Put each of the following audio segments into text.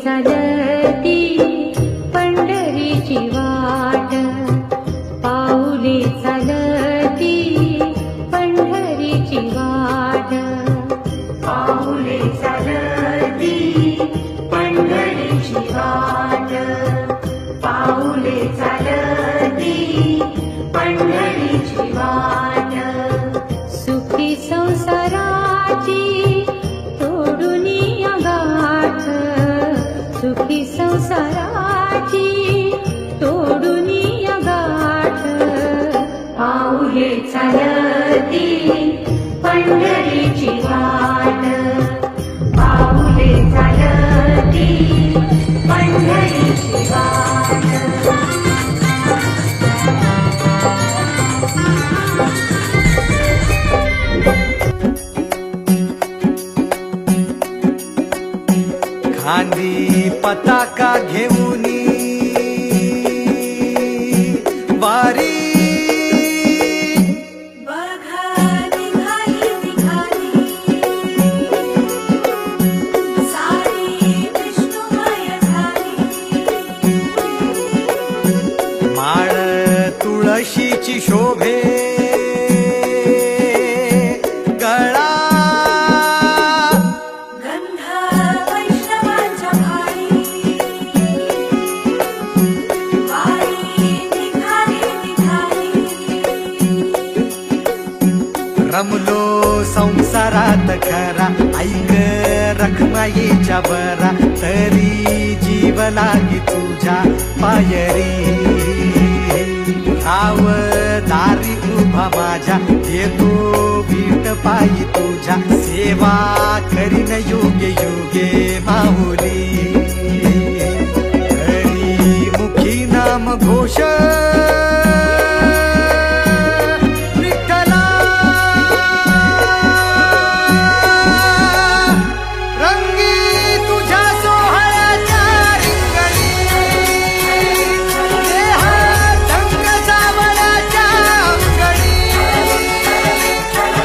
चालती पंढरीची वाट, पाऊले चालती पंढरीची वाट, पाऊले चालती पंढरीची वाट, पाऊले चालती पंढरीची वाट. सुखी संसाराची तोडुनी गाठ, सुखी संसाराची तोडुनी गाठ, पाऊले चालती पंढरीची वाट, पाऊले चालती पंढरीची वाट. खांदी पताका घेऊनी वारी, बघा निघाली निघाली सारी विष्णुमय झाली. माळ तुळशीची शोभे गळा, गंध वैष्णवांच्या भाळी, वारी निघाली निघाली. रमलो संसारात खरा, ऐक रखमाईच्या बरा, तरी जीव लागी तुझ्या पायरी. राव दारी उभा माझ्या, येतो भीट पायी तुझ्या, सेवा करीन योगे योगे माऊली. हरी मुखी नाम घोष विठ्ठला, रंगी तुझ्या सोहळ्याच्या रिंगणी, देहात रंग सावळ्याच्या अंगणी,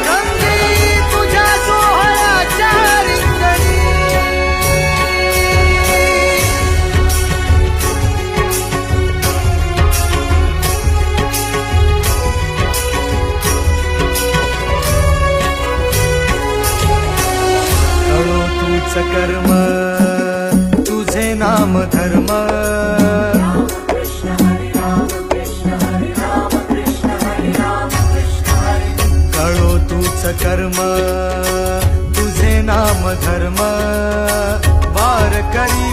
रंगी तुझ्या सोहळ्याच्या रिंगणी. कळो तूच कर्म, तुझे नाम धर्म, राम कृष्ण हरे राम कृष्ण हरे राम कृष्ण हरे राम कृष्ण हरे. कळो तूच कर्म, तुझे नाम धर्म, वारकरी